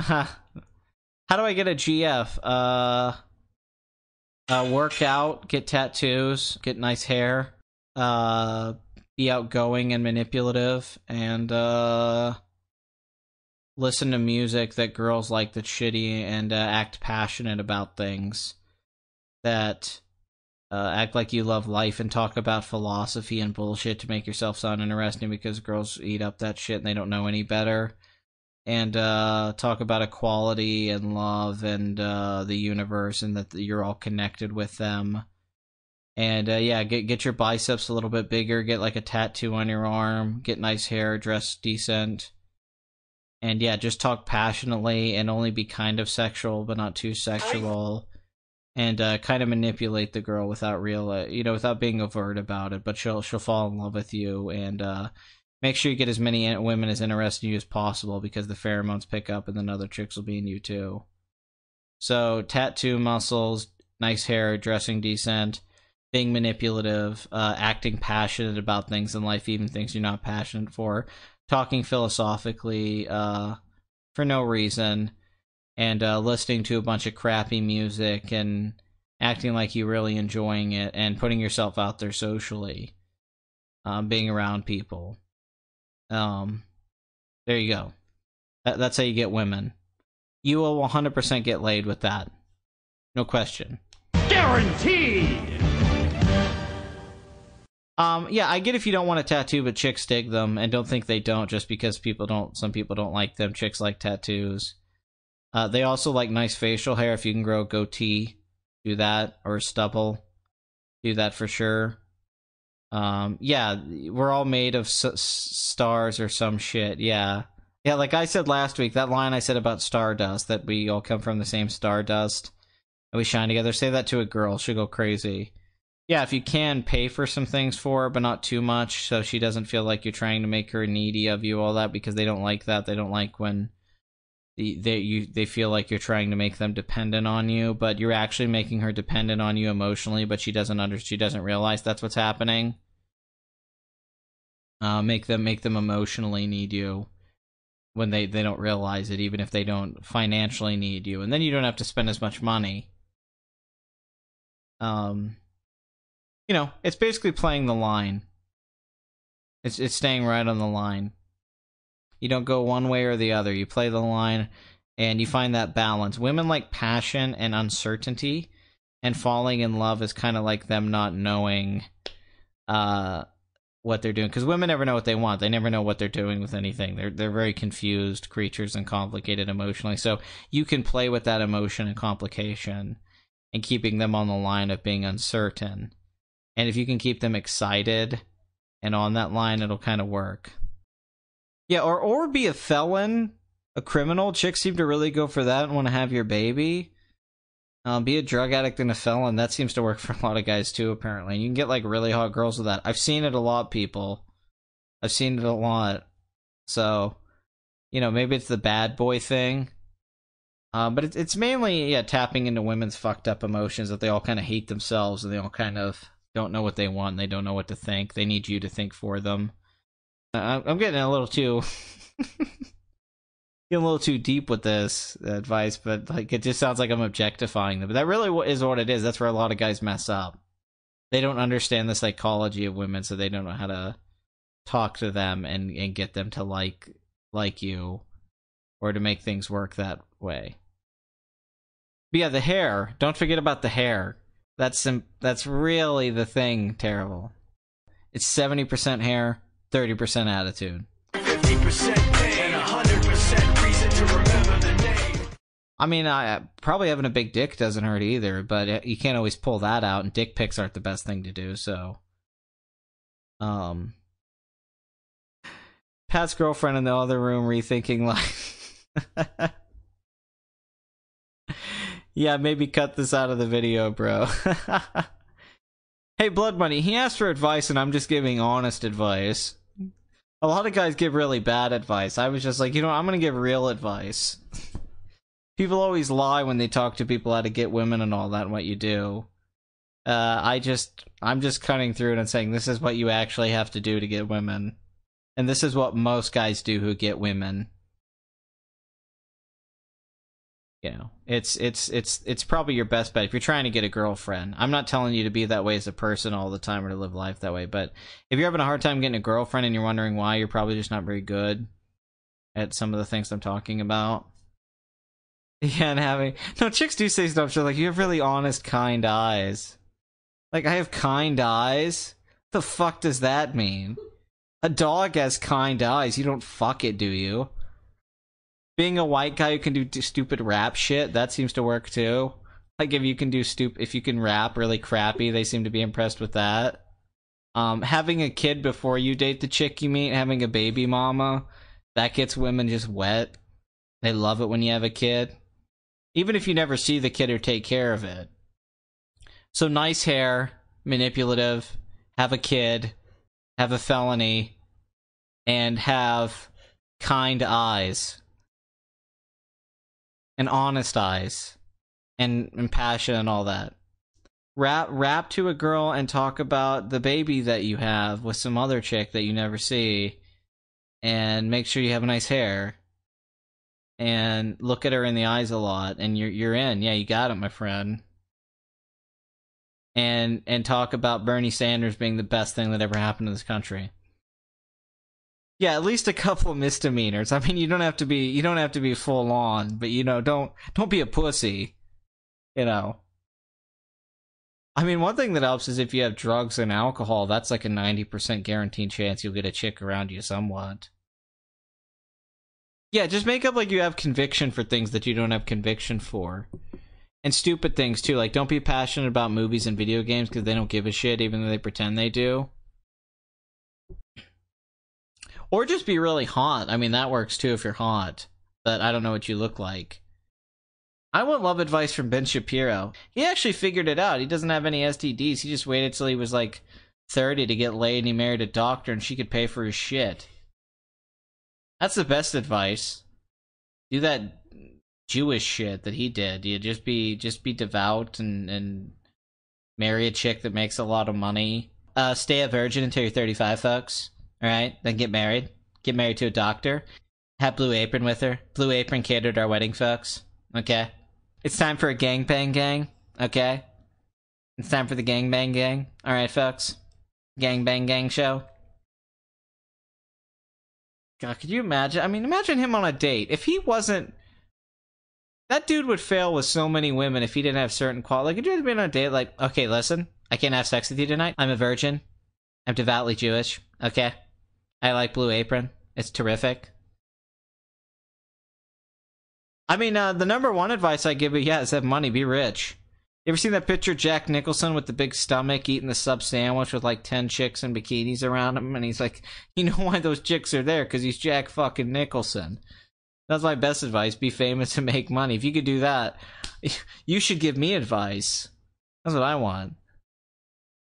How do I get a GF? Work out, get tattoos, get nice hair, be outgoing and manipulative, and listen to music that girls like that's shitty, and act passionate about things. That act like you love life and talk about philosophy and bullshit to make yourself sound interesting, because girls eat up that shit and they don't know any better. And talk about equality and love and the universe, and that you're all connected with them. And yeah, get your biceps a little bit bigger, get like a tattoo on your arm, get nice hair, dress decent. And yeah, just talk passionately and only be kind of sexual, but not too sexual. And kind of manipulate the girl without without being overt about it, but she'll fall in love with you. And make sure you get as many women as interested in you as possible, because the pheromones pick up and then other chicks will be in you too. So tattoo muscles, nice hair, dressing decent, being manipulative, acting passionate about things in life, even things you're not passionate for, talking philosophically for no reason, and listening to a bunch of crappy music and acting like you're really enjoying it, and putting yourself out there socially, being around people. There you go. That's how you get women. You will 100% get laid with that. No question. Guaranteed! Yeah, I get if you don't want a tattoo, but chicks dig them, and don't think they don't just because some people don't like them. Chicks like tattoos. They also like nice facial hair. If you can grow a goatee, do that, or a stubble. Do that for sure. Yeah, we're all made of stars or some shit, yeah. Yeah, like I said last week, that line I said about stardust, that we all come from the same stardust, and we shine together, say that to a girl, she'll go crazy. Yeah, if you can, pay for some things for her, but not too much, so she doesn't feel like you're trying to make her needy of you, all that, because they don't like that. They don't like when they feel like you're trying to make them dependent on you, but you're actually making her dependent on you emotionally, but she doesn't realize that's what's happening. Make them emotionally need you when they don't realize it, even if they don't financially need you, and then you don't have to spend as much money. It's basically playing the line. It's staying right on the line. You don't go one way or the other. You play the line, and you find that balance. Women like passion and uncertainty, and falling in love is kind of like them not knowing what they're doing, because women never know what they want. They never know what they're doing with anything. They're very confused creatures and complicated emotionally. So you can play with that emotion and complication, and keeping them on the line of being uncertain. And if you can keep them excited and on that line, it'll kind of work. Yeah, or be a felon, a criminal. Chicks seem to really go for that and want to have your baby. Be a drug addict and a felon. That seems to work for a lot of guys too, apparently. You can get like really hot girls with that. I've seen it a lot, people. I've seen it a lot. So, maybe it's the bad boy thing. But it's mainly, yeah, tapping into women's fucked up emotions, that they all kind of hate themselves, and they all kind of don't know what they want. They don't know what to think. They need you to think for them. I'm getting a little too... getting a little too deep with this advice, but like it just sounds like I'm objectifying them. But that really is what it is. That's where a lot of guys mess up. They don't understand the psychology of women, so they don't know how to talk to them and get them to like you, or to make things work that way. But yeah, the hair. Don't forget about the hair. That's really the thing. Terrible. It's 70% hair, 30% attitude. 50% pain, 100% reason to remember the name. I mean, probably having a big dick doesn't hurt either, but you can't always pull that out, and dick pics aren't the best thing to do, so... Pat's girlfriend in the other room rethinking life. Yeah, maybe cut this out of the video, bro. Hey, Blood Money, he asked for advice, and I'm just giving honest advice. A lot of guys give really bad advice. I was just like, I'm gonna give real advice. People always lie when they talk to people how to get women and all that and what you do. I'm just cutting through it and saying this is what you actually have to do to get women. And this is what most guys do who get women. you know, it's probably your best bet if you're trying to get a girlfriend. I'm not telling you to be that way as a person all the time or to live life that way, but if you're having a hard time getting a girlfriend and you're wondering why, you're probably just not very good at some of the things I'm talking about. Yeah, and having... No, chicks do say stuff, so like, you have really honest, kind eyes. Like, I have kind eyes? What the fuck does that mean? A dog has kind eyes. You don't fuck it, do you? Being a white guy who can do stupid rap shit, that seems to work too. Like, if you can rap really crappy, they seem to be impressed with that. Having a kid before you date the chick you meet, having a baby mama, that gets women just wet. They love it when you have a kid. Even if you never see the kid or take care of it. So nice hair, manipulative, have a kid, have a felony, and have kind eyes. And honest eyes. And passion and all that. Rap to a girl and talk about the baby that you have with some other chick that you never see. And make sure you have nice hair. And look at her in the eyes a lot, and you're in. Yeah, you got it, my friend. And talk about Bernie Sanders being the best thing that ever happened to this country. Yeah, at least a couple misdemeanors. I mean, you don't have to be full on, but you know, don't be a pussy. You know. I mean, one thing that helps is if you have drugs and alcohol, that's like a 90% guaranteed chance you'll get a chick around you somewhat. Yeah, just make up like you have conviction for things that you don't have conviction for. And stupid things, too. Like, don't be passionate about movies and video games because they don't give a shit, even though they pretend they do. Or just be really hot. I mean, that works, too, if you're hot. But I don't know what you look like. I want love advice from Ben Shapiro. He actually figured it out. He doesn't have any STDs. He just waited till he was, like, 30 to get laid, and he married a doctor, and she could pay for his shit. That's the best advice. Do that Jewish shit that he did. You just be devout and marry a chick that makes a lot of money. Stay a virgin until you're 35, folks. Alright? Then get married. Get married to a doctor. Have Blue Apron with her. Blue Apron catered our wedding, folks. Okay? It's time for a gangbang gang. Okay? It's time for the gangbang gang. Alright, folks? Gangbang gang show. God, could you imagine? I mean, imagine him on a date. If he wasn't... That dude would fail with so many women if he didn't have certain qualities. Like, if you had been on a date, like, okay, listen, I can't have sex with you tonight. I'm a virgin. I'm devoutly Jewish. Okay? I like Blue Apron. It's terrific. I mean, the number one advice I give you, yeah, is have money, be rich. You ever seen that picture of Jack Nicholson with the big stomach eating the sub sandwich with like 10 chicks in bikinis around him? And he's like, you know why those chicks are there? Because he's Jack fucking Nicholson. That's my best advice. Be famous and make money. If you could do that, you should give me advice. That's what I want.